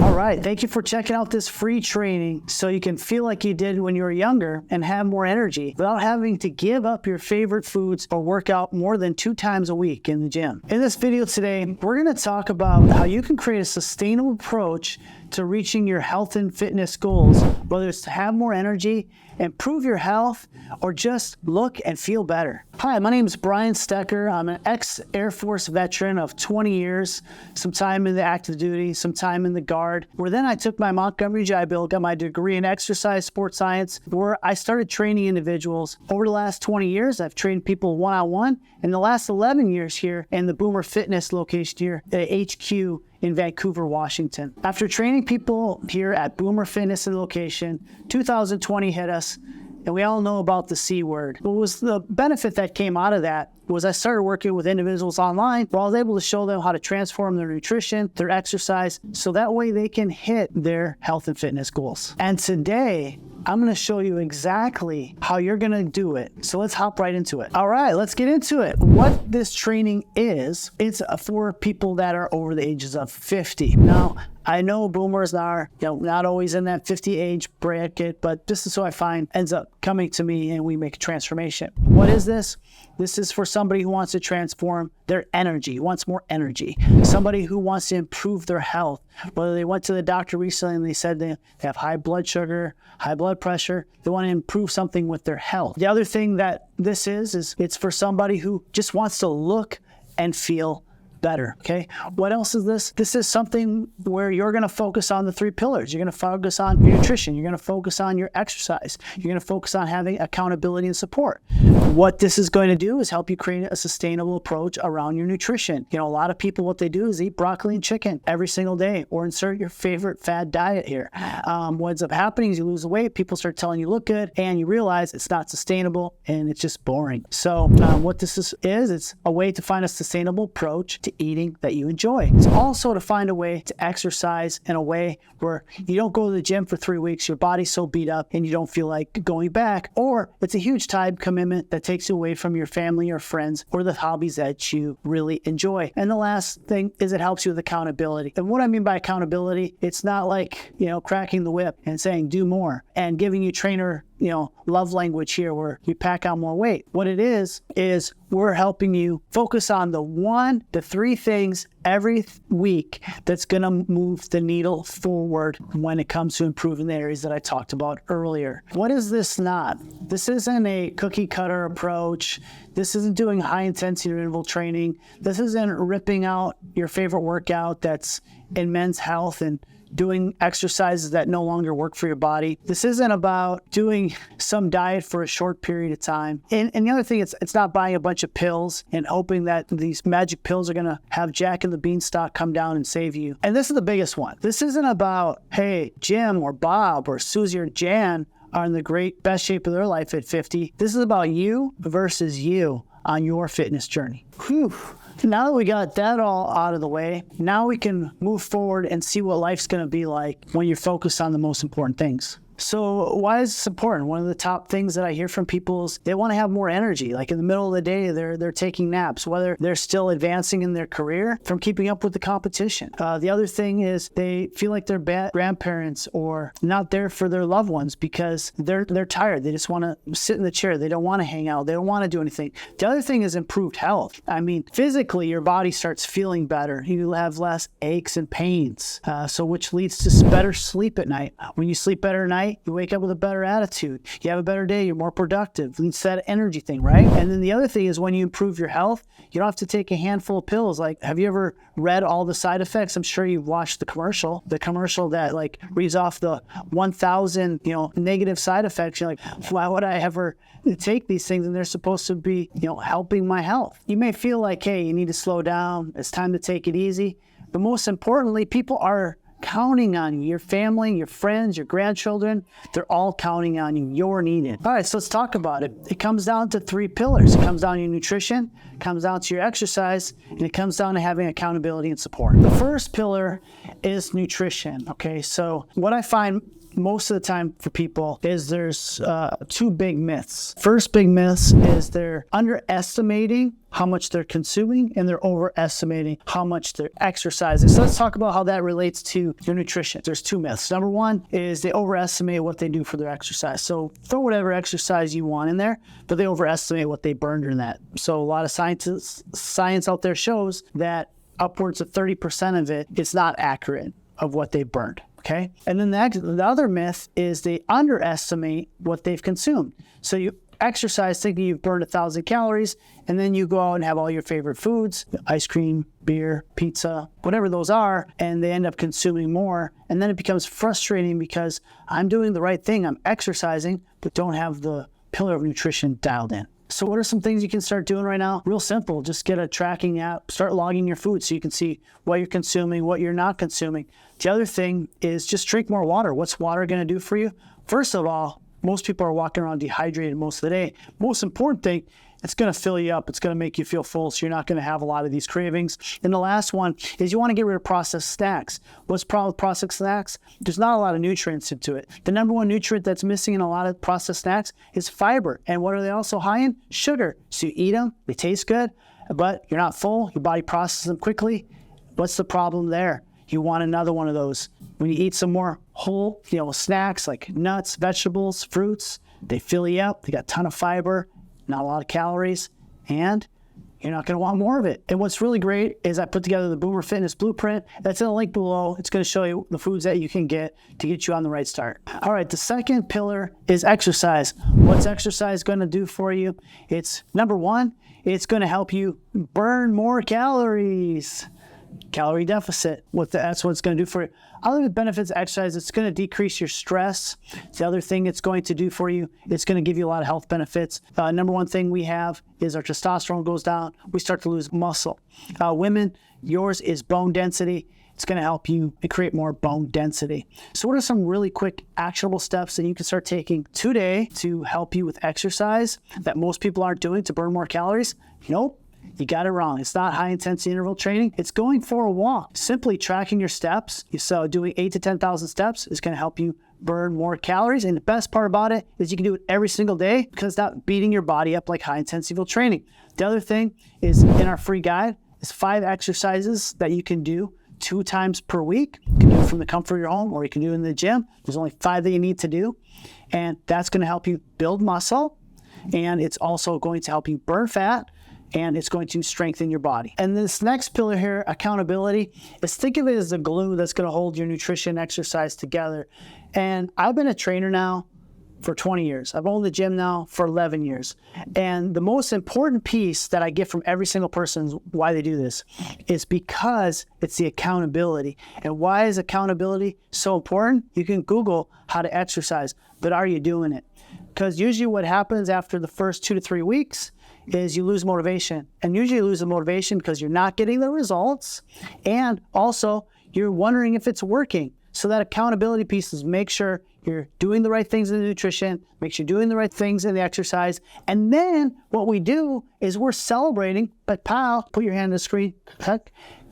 All right, thank you for checking out this free training so you can feel like you did when you were younger and have more energy without having to give up your favorite foods or work out more than 2 times a week in the gym. In this video today, we're going to talk about how you can create a sustainable approach to reaching your health and fitness goals, whether it's to have more energy, improve your health, or just look and feel better. Hi, my name is Brian Stecker. I'm an ex-Air Force veteran of 20 years, some time in the active duty, some time in the Guard, where then I took my Montgomery GI Bill, got my degree in exercise sports science, where I started training individuals. Over the last 20 years, I've trained people one-on-one, and the last 11 years here in the Boomer Fitness location here at HQ in Vancouver, Washington. After training people here at Boomer Fitness and location, 2020 hit us, and we all know about the C word. What was the benefit that came out of that was I started working with individuals online where I was able to show them how to transform their nutrition, their exercise, so that way they can hit their health and fitness goals. And today, I'm going to show you exactly how you're going to do it. So let's hop right into it. All right, let's get into it. What this training is, it's for people that are over the ages of 50. Now, I know boomers are, not always in that 50 age bracket, but this is who I find ends up coming to me and we make a transformation. What is this? This is for somebody who wants to transform their energy, wants more energy. Somebody who wants to improve their health. Whether they went to the doctor recently and they said they have high blood sugar, high blood pressure, they want to improve something with their health. The other thing that this is it's for somebody who just wants to look and feel better, okay? What else is this? This is something where you're going to focus on the 3 pillars. You're going to focus on your nutrition. You're going to focus on your exercise. You're going to focus on having accountability and support. What this is going to do is help you create a sustainable approach around your nutrition. A lot of people, what they do is eat broccoli and chicken every single day or insert your favorite fad diet here. What ends up happening is you lose the weight, people start telling you look good, and you realize it's not sustainable and it's just boring. So what this is it's a way to find a sustainable approach to eating that you enjoy. It's also to find a way to exercise in a way where you don't go to the gym for 3 weeks, your body's so beat up and you don't feel like going back, or it's a huge time commitment that takes you away from your family or friends or the hobbies that you really enjoy. And the last thing is it helps you with accountability. And what I mean by accountability, it's not like, cracking the whip and saying do more and giving you trainer love language here where you pack on more weight. What it is we're helping you focus on the 1 to 3 things every week that's going to move the needle forward when it comes to improving the areas that I talked about earlier. What is this not? This isn't a cookie cutter approach. This isn't doing high intensity interval training. This isn't ripping out your favorite workout that's in Men's Health and doing exercises that no longer work for your body. This isn't about doing some diet for a short period of time. And the other thing, it's not buying a bunch of pills and hoping that these magic pills are gonna have Jack and the Beanstalk come down and save you. And this is the biggest one. This isn't about, hey, Jim or Bob or Susie or Jan are in the best shape of their life at 50. This is about you versus you on your fitness journey. Whew. Now that we got that all out of the way, now we can move forward and see what life's going to be like when you're focused on the most important things. So why is this important? One of the top things that I hear from people is they want to have more energy. Like in the middle of the day, they're taking naps, whether they're still advancing in their career from keeping up with the competition. The other thing is they feel like they're bad grandparents or not there for their loved ones because they're tired. They just want to sit in the chair. They don't want to hang out. They don't want to do anything. The other thing is improved health. I mean, physically, your body starts feeling better. You have less aches and pains, so which leads to better sleep at night. When you sleep better at night, you wake up with a better attitude. You have a better day. You're more productive. Leads to that energy thing, right? And then the other thing is when you improve your health, you don't have to take a handful of pills. Like, have you ever read all the side effects? I'm sure you've watched the commercial that reads off the 1,000, negative side effects. You're like, why would I ever take these things? And they're supposed to be, helping my health. You may feel like, hey, you need to slow down. It's time to take it easy. But most importantly, people are counting on you. Your family, your friends, your grandchildren, they're all counting on you. You're needed. All right, so let's talk about it. It comes down to 3 pillars. It comes down to your nutrition, it comes down to your exercise, and it comes down to having accountability and support. The first pillar is nutrition, okay? So what I find most of the time for people is there's two big myths. First big myth is they're underestimating how much they're consuming and they're overestimating how much they're exercising. So let's talk about how that relates to your nutrition. There's two myths. Number one is they overestimate what they do for their exercise. So throw whatever exercise you want in there, but they overestimate what they burned in that. So a lot of science out there shows that upwards of 30% of it is not accurate of what they burned. Okay. And then the other myth is they underestimate what they've consumed. So you exercise thinking you've burned 1,000 calories, and then you go out and have all your favorite foods, ice cream, beer, pizza, whatever those are, and they end up consuming more. And then it becomes frustrating because I'm doing the right thing, I'm exercising, but don't have the pillar of nutrition dialed in. So what are some things you can start doing right now? Real simple, just get a tracking app, start logging your food so you can see what you're consuming, what you're not consuming. The other thing is just drink more water. What's water gonna do for you? First of all, most people are walking around dehydrated most of the day. Most important thing, it's going to fill you up. It's going to make you feel full, so you're not going to have a lot of these cravings. And the last one is you want to get rid of processed snacks. What's the problem with processed snacks? There's not a lot of nutrients into it. The number one nutrient that's missing in a lot of processed snacks is fiber. And what are they also high in? Sugar. So you eat them, they taste good, but you're not full. Your body processes them quickly. What's the problem there? You want another one of those. When you eat some more whole, snacks like nuts, vegetables, fruits, they fill you up. They got a ton of fiber, not a lot of calories, and you're not going to want more of it. And what's really great is I put together the Boomer Fitness Blueprint. That's in the link below. It's going to show you the foods that you can get to get you on the right start. All right, the second pillar is exercise. What's exercise going to do for you? It's number one, it's going to help you burn more calories. Calorie deficit. That's what it's going to do for you. Other benefits of exercise, it's going to decrease your stress. The other thing it's going to do for you, it's going to give you a lot of health benefits. Number one thing we have is our testosterone goes down. We start to lose muscle. Women, yours is bone density. It's going to help you create more bone density. So what are some really quick actionable steps that you can start taking today to help you with exercise that most people aren't doing to burn more calories? Nope. You got it wrong. It's not high-intensity interval training. It's going for a walk. Simply tracking your steps. So doing 8,000 to 10,000 steps is going to help you burn more calories. And the best part about it is you can do it every single day because it's not beating your body up like high-intensity interval training. The other thing is in our free guide is 5 exercises that you can do 2 times per week. You can do it from the comfort of your home or you can do it in the gym. There's only 5 that you need to do. And that's going to help you build muscle. And it's also going to help you burn fat. And it's going to strengthen your body. And this next pillar here, accountability, is think of it as the glue that's going to hold your nutrition exercise together. And I've been a trainer now for 20 years. I've owned the gym now for 11 years. And the most important piece that I get from every single person is why they do this is because it's the accountability. And why is accountability so important? You can Google how to exercise, but are you doing it? Because usually what happens after the first 2 to 3 weeks is you lose motivation. And usually you lose the motivation because you're not getting the results. And also you're wondering if it's working. So that accountability piece is make sure you're doing the right things in the nutrition, make sure you're doing the right things in the exercise. And then what we do is we're celebrating, but pal, put your hand on the screen,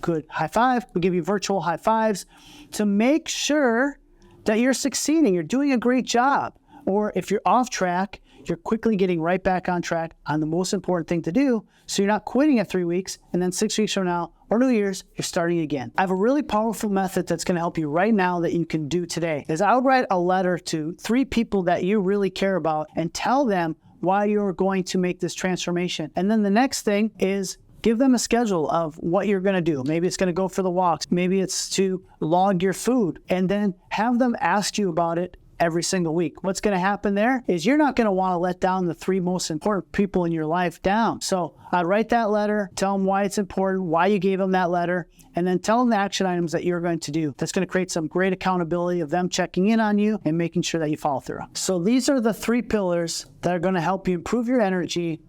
good, high five. We give you virtual high fives to make sure that you're succeeding, you're doing a great job. Or if you're off track, you're quickly getting right back on track on the most important thing to do. So you're not quitting at 3 weeks and then 6 weeks from now or New Year's, you're starting again. I have a really powerful method that's going to help you right now that you can do today. Is I would write a letter to 3 people that you really care about and tell them why you're going to make this transformation. And then the next thing is give them a schedule of what you're going to do. Maybe it's going to go for the walks. Maybe it's to log your food and then have them ask you about it every single week. What's going to happen there is you're not going to want to let down the 3 most important people in your life down. So I'd write that letter, tell them why it's important, why you gave them that letter, and then tell them the action items that you're going to do. That's going to create some great accountability of them checking in on you and making sure that you follow through. So these are the 3 pillars that are going to help you improve your energy,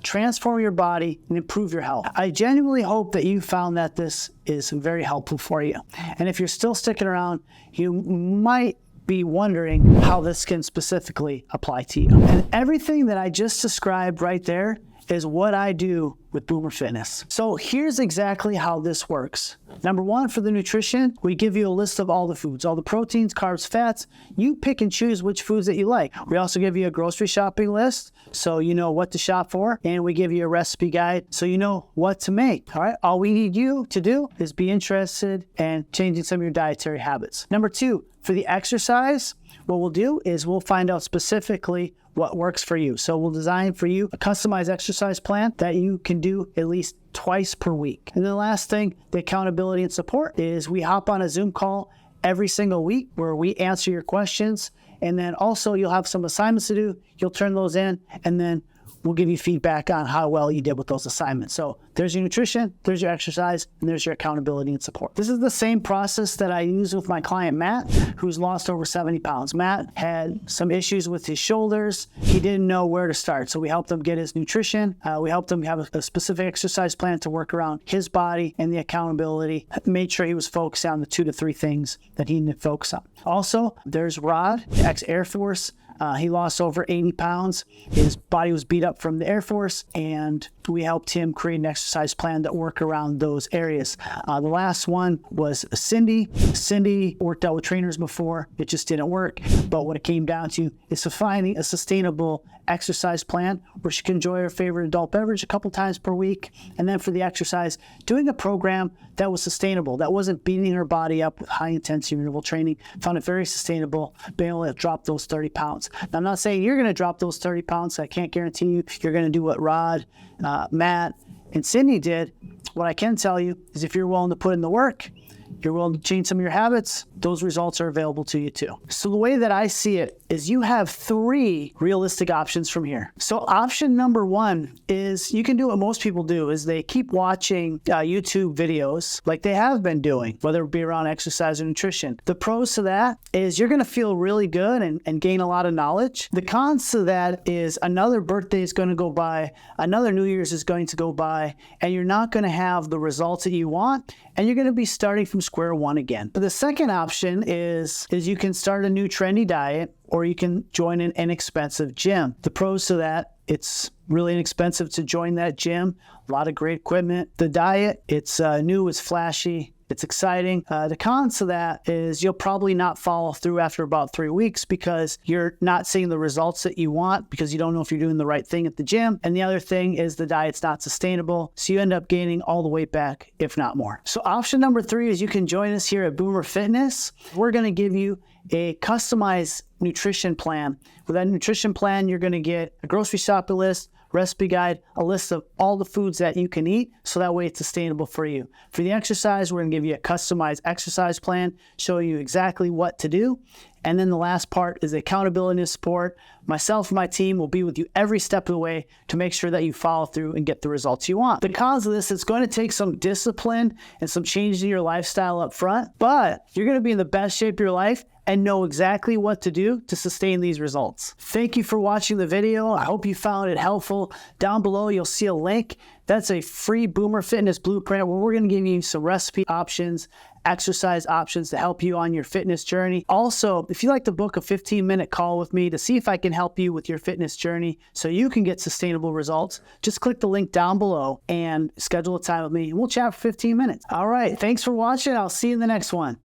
transform your body, and improve your health. I genuinely hope that you found that this is very helpful for you. And if you're still sticking around, you might be wondering how this can specifically apply to you. And everything that I just described right there is what I do with Boomer Fitness. So here's exactly how this works. Number one, for the nutrition, we give you a list of all the foods, all the proteins, carbs, fats. You pick and choose which foods that you like. We also give you a grocery shopping list so you know what to shop for, and we give you a recipe guide so you know what to make. All right, all we need you to do is be interested in changing some of your dietary habits. Number two, for the exercise, what we'll do is we'll find out specifically what works for you. So we'll design for you a customized exercise plan that you can do at least twice per week. And then the last thing, the accountability and support, is we hop on a Zoom call every single week where we answer your questions. And then also you'll have some assignments to do. You'll turn those in, and then we'll give you feedback on how well you did with those assignments. So there's your nutrition, there's your exercise, and there's your accountability and support. This is the same process that I use with my client, Matt, who's lost over 70 pounds. Matt had some issues with his shoulders. He didn't know where to start. So we helped him get his nutrition. We helped him have a specific exercise plan to work around his body, and the accountability made sure he was focused on the 2 to 3 things that he needed to focus on. Also, there's Rod, ex-Air Force. He lost over 80 pounds. His body was beat up from the Air Force, and we helped him create an exercise plan that worked around those areas. The last one was Cindy. Cindy worked out with trainers before. It just didn't work. But what it came down to is finding a sustainable exercise plan where she can enjoy her favorite adult beverage a couple times per week. And then for the exercise, doing a program that was sustainable, that wasn't beating her body up with high intensity interval training. Found it very sustainable, being able to drop those 30 pounds. Now, I'm not saying you're going to drop those 30 pounds. I can't guarantee you you're going to do what Rod, Matt, and Sydney did. What I can tell you is if you're willing to put in the work, you're willing to change some of your habits, those results are available to you too. So the way that I see it is you have 3 realistic options from here. So option number 1 is you can do what most people do, is they keep watching YouTube videos like they have been doing, whether it be around exercise or nutrition. The pros to that is you're going to feel really good and gain a lot of knowledge. The cons to that is another birthday is going to go by, another New Year's is going to go by, and you're not going to have the results that you want, and you're going to be starting from square one again. But the second option is you can start a new trendy diet, or you can join an inexpensive gym. The pros to that, it's really inexpensive to join that gym. A lot of great equipment. The diet, it's new, it's flashy, it's exciting. The cons to that is you'll probably not follow through after about 3 weeks because you're not seeing the results that you want because you don't know if you're doing the right thing at the gym. And the other thing is the diet's not sustainable. So you end up gaining all the weight back, if not more. So option number 3 is you can join us here at Boomer Fitness. We're going to give you a customized nutrition plan. With that nutrition plan, you're going to get a grocery shopping list, recipe guide, a list of all the foods that you can eat, so that way it's sustainable for you. For the exercise, we're going to give you a customized exercise plan, show you exactly what to do. And then the last part is accountability and support. Myself and my team will be with you every step of the way to make sure that you follow through and get the results you want. The cons of this, it's going to take some discipline and some change in your lifestyle up front, but you're going to be in the best shape of your life and know exactly what to do to sustain these results. Thank you for watching the video. I hope you found it helpful. Down below, you'll see a link. That's a free Boomer Fitness blueprint where we're going to give you some recipe options, exercise options to help you on your fitness journey. Also, if you'd like to book a 15-minute call with me to see if I can help you with your fitness journey so you can get sustainable results, just click the link down below and schedule a time with me, and we'll chat for 15 minutes. All right, thanks for watching. I'll see you in the next one.